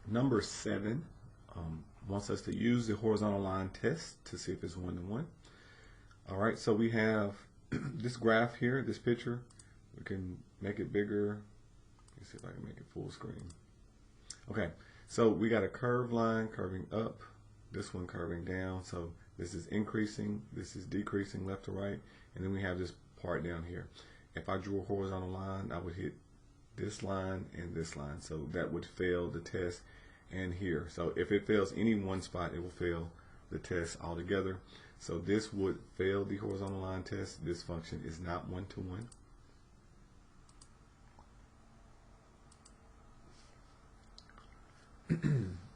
Number 7 wants us to use the horizontal line test to see if it's 1 to 1. All right, so we have this graph here, this picture. We can make it bigger. Let's see if I can make it full screen. Okay, so we got a curved line curving up, this one curving down. So this is increasing, this is decreasing left to right, and then we have this part down here. If I drew a horizontal line, I would hit this line and this line. So that would fail the test and here. So if it fails any one spot, it will fail the test altogether. So this would fail the horizontal line test. This function is not 1 to 1.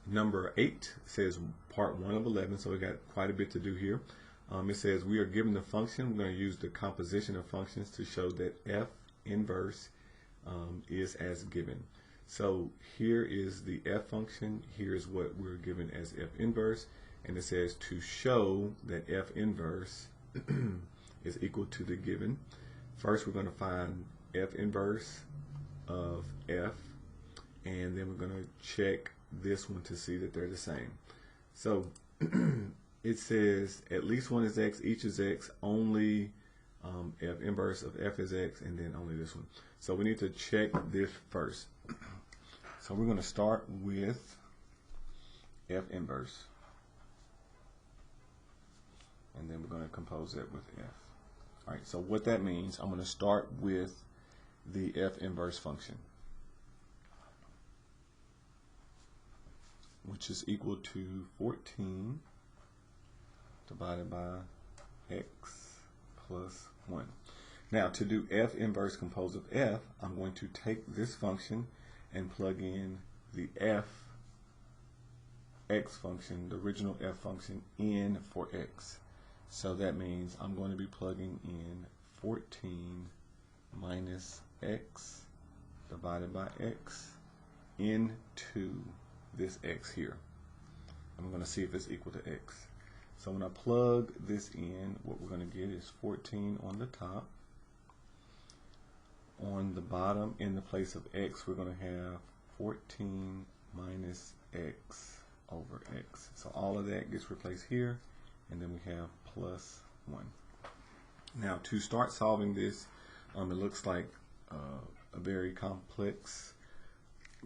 Number 8 says part 1 of 11, so we got quite a bit to do here. It says we are given the function. We're going to use the composition of functions to show that f inverse is as given. So here is the f function. Here's what we're given as f inverse, and it says to show that f inverse is equal to the given. First, we're going to find f inverse of f, and then we're going to check this one to see that they're the same. So it says at least one is x, each is x, only f inverse of f is x, and then only this one. So we need to check this first. So we're going to start with f inverse, and then we're going to compose that with f. All right, so what that means, I'm going to start with the f inverse function, which is equal to 14 divided by x plus 1. Now, to do f inverse composed of f, I'm going to take this function and plug in the x function, the original f function, in for x. So that means I'm going to be plugging in 14 minus x divided by x into this x here. I'm going to see if it's equal to x. So when I plug this in, what we're going to get is 14 on the top. On the bottom, in the place of x, we're going to have 14 minus x over x. So all of that gets replaced here, and then we have plus 1. Now, to start solving this, it looks like a very complex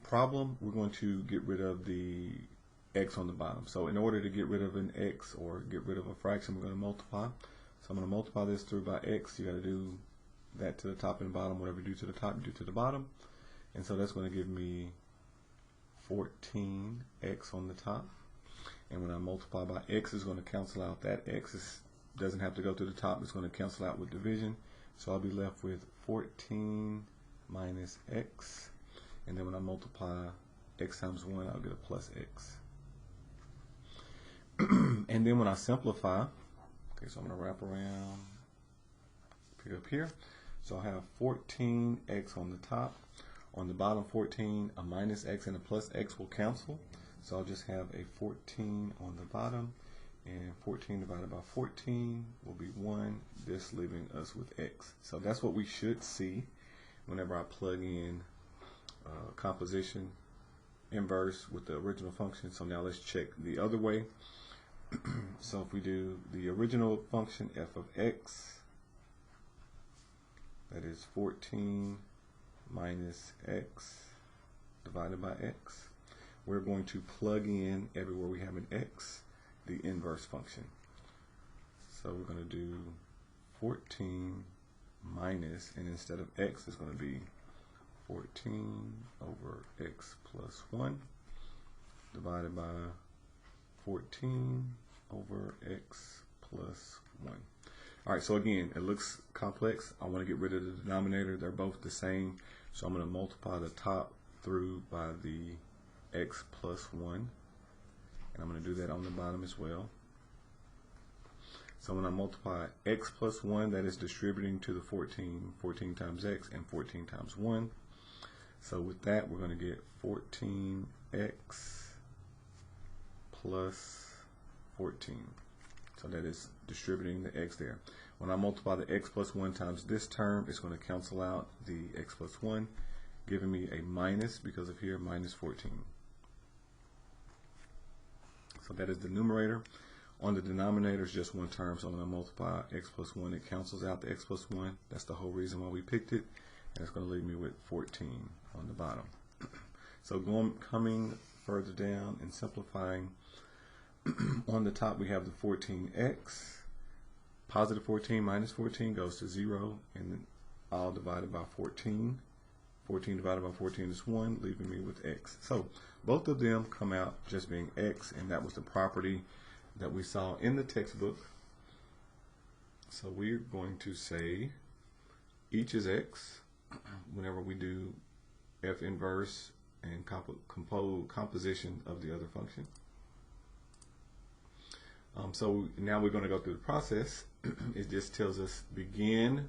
problem. We're going to get rid of the x on the bottom. So in order to get rid of an x or get rid of a fraction, we're going to multiply. So I'm going to multiply this through by x. You got to do that to the top and the bottom. Whatever you do to the top, you do to the bottom. And so that's going to give me 14x on the top. And when I multiply by x, it's going to cancel out that x. Doesn't have to go to the top. It's going to cancel out with division. So I'll be left with 14 minus x. And then when I multiply x times 1, I'll get a plus x. And then when I simplify, okay, so I'm going to wrap around, pick up here. So I have 14x on the top. On the bottom, 14, a minus x and a plus x will cancel. So I'll just have a 14 on the bottom, and 14 divided by 14 will be 1, this leaving us with x. So that's what we should see whenever I plug in composition inverse with the original function. So now let's check the other way. So if we do the original function f of x, that is 14 minus x divided by x, we're going to plug in everywhere we have an x the inverse function. So we're going to do 14 minus, and instead of x, it's going to be 14 over x plus 1 divided by 14 over x plus 1. All right, so again, it looks complex. I want to get rid of the denominator. They're both the same. So I'm going to multiply the top through by the x plus 1. And I'm going to do that on the bottom as well. So when I multiply x plus 1, that is distributing to the 14. 14 times x and 14 times 1. So with that, we're going to get 14x plus 14. So that is distributing the x there. When I multiply the x plus 1 times this term, it's going to cancel out the x plus 1, giving me a minus, because of here, minus 14. So that is the numerator. On the denominator is just one term, so I'm going to multiply x plus 1. It cancels out the x plus 1. That's the whole reason why we picked it. And it's going to leave me with 14 on the bottom. So coming further down and simplifying, on the top we have the 14x. Positive 14 minus 14 goes to 0, and then all divided by 14. 14 divided by 14 is 1, leaving me with x. So both of them come out just being x, and that was the property that we saw in the textbook. So we're going to say each is x whenever we do f inverse and composition of the other function. So now we're going to go through the process. It just tells us begin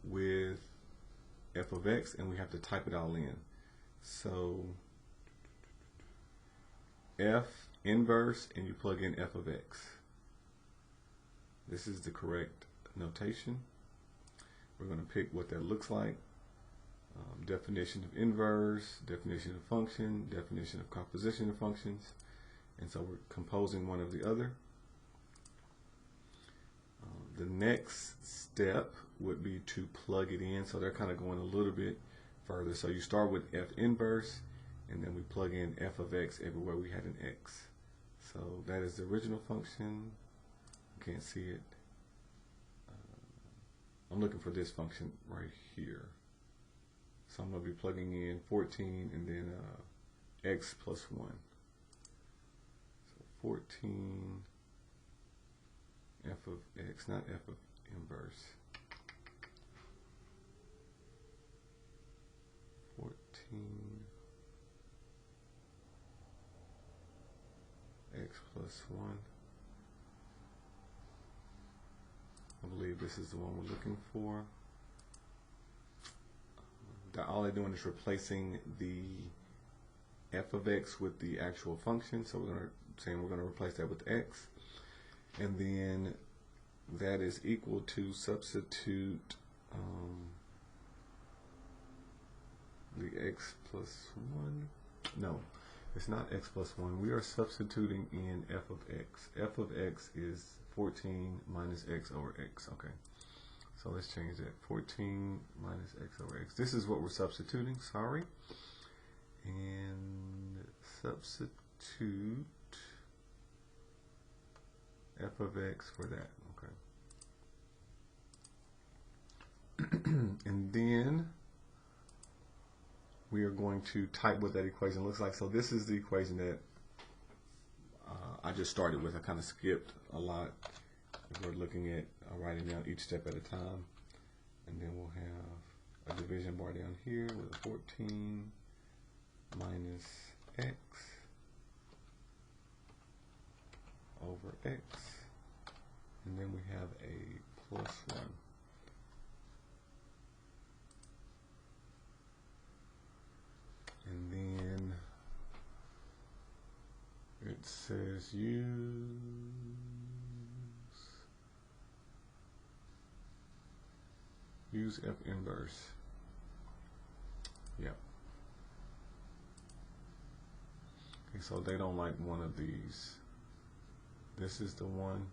with f of x, and we have to type it all in. So f inverse, and you plug in f of x. This is the correct notation. We're going to pick what that looks like. Definition of inverse, definition of function, definition of composition of functions. And so we're composing one of the other. The next step would be to plug it in. So they're kind of going a little bit further. So you start with f inverse, and then we plug in f of x everywhere we had an x. So that is the original function. You can't see it. I'm looking for this function right here. So I'm going to be plugging in 14 and then x plus 1. So 14 f of x, not f of inverse. 14 x plus 1. I believe this is the one we're looking for. All they're doing is replacing the f of x with the actual function. So we're going to replace that with x. And then that is equal to substitute the x plus 1. No, it's not x plus 1. We are substituting in f of x. F of x is 14 minus x over x. Okay. So let's change that. 14 minus x over x. This is what we're substituting, sorry. And substitute f of x for that, okay. And then we are going to type what that equation looks like. So this is the equation that I just started with. I kind of skipped a lot. We're looking at writing down each step at a time, and then we'll have a division bar down here with a 14 minus x over x, and then we have a plus 1. And then it says use f inverse. Yep. Okay, so they don't like one of these. This is the one.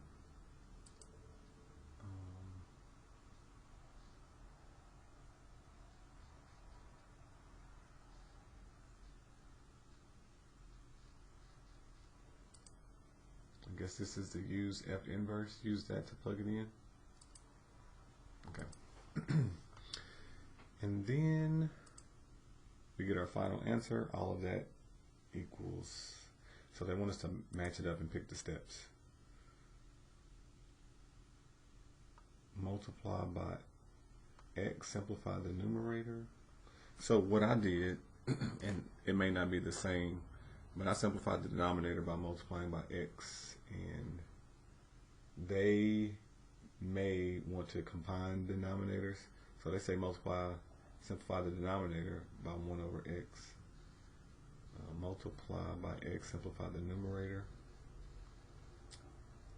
I guess this is the use f inverse. Use that to plug it in. Okay. And then we get our final answer. All of that equals, so they want us to match it up and pick the steps. Multiply by x, simplify the numerator. So what I did, and it may not be the same, but I simplified the denominator by multiplying by x, and they may want to combine denominators. So they say simplify the denominator by 1 over x. Multiply by x, simplify the numerator.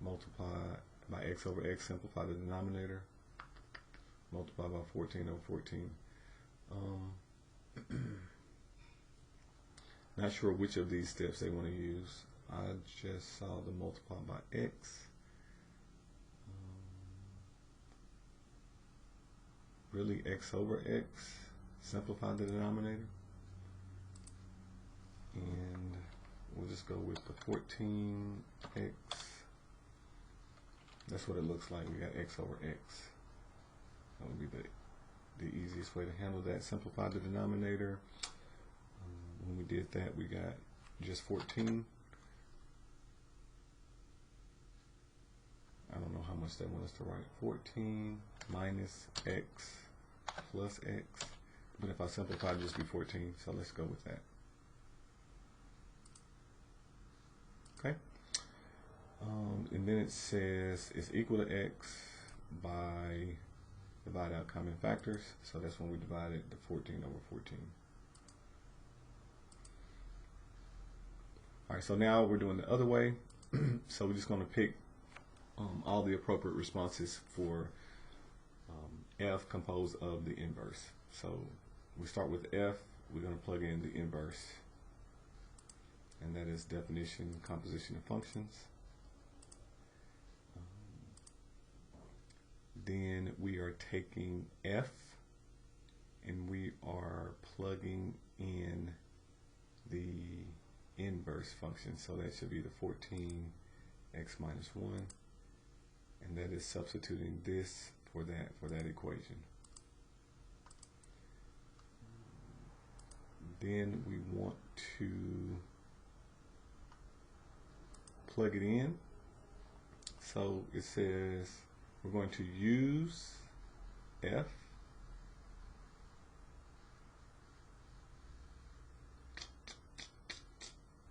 Multiply by x over x, simplify the denominator. Multiply by 14 over 14. Not sure which of these steps they want to use. I just saw the multiply by x. Really x over x, simplify the denominator. And we'll just go with the 14x. That's what it looks like. We got x over x. That would be the easiest way to handle that. Simplify the denominator. When we did that, we got just 14. I don't know how much that wants us to write. 14 minus x plus x. But if I simplify, it'd just be 14. So let's go with that. Okay. And then it says it's equal to x by divide out common factors. So that's when we divided the 14 over 14. All right, so now we're doing the other way. So we're just going to pick all the appropriate responses for f composed of the inverse. So we start with f. We're going to plug in the inverse. And that is definition, composition of functions. Then we are taking f and we are plugging in the inverse function. So that should be the 14x minus 1. And that is substituting this for that equation. Then we want to plug it in. So it says we're going to use f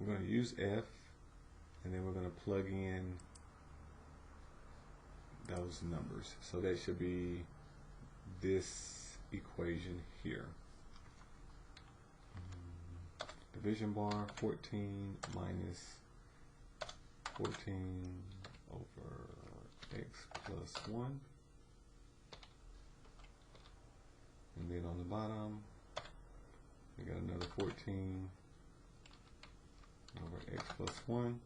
we're going to use f and then we're going to plug in those numbers. So that should be this equation here. Division bar, 14 minus 14 over x plus 1. And then on the bottom, we got another 14 over x plus 1.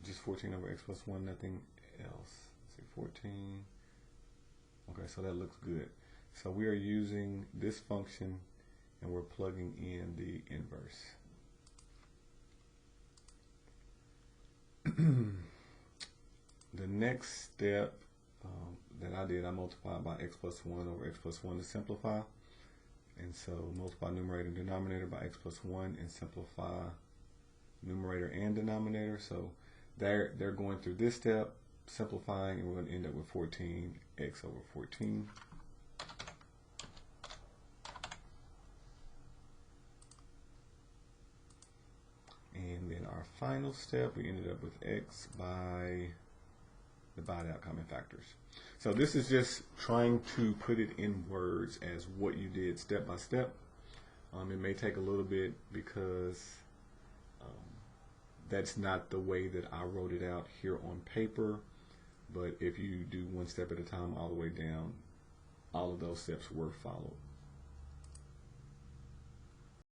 Just 14 over x plus 1, nothing else. Let's see, 14. Okay, so that looks good. So we are using this function and we're plugging in the inverse. The next step that I did, I multiplied by x plus 1 over x plus 1 to simplify. And so multiply numerator and denominator by x plus 1 and simplify numerator and denominator. So they're going through this step, simplifying, and we're going to end up with 14x over 14. And then our final step, we ended up with x by divide out common factors. So this is just trying to put it in words as what you did step by step. It may take a little bit because that's not the way that I wrote it out here on paper. But if you do one step at a time all the way down, all of those steps were followed.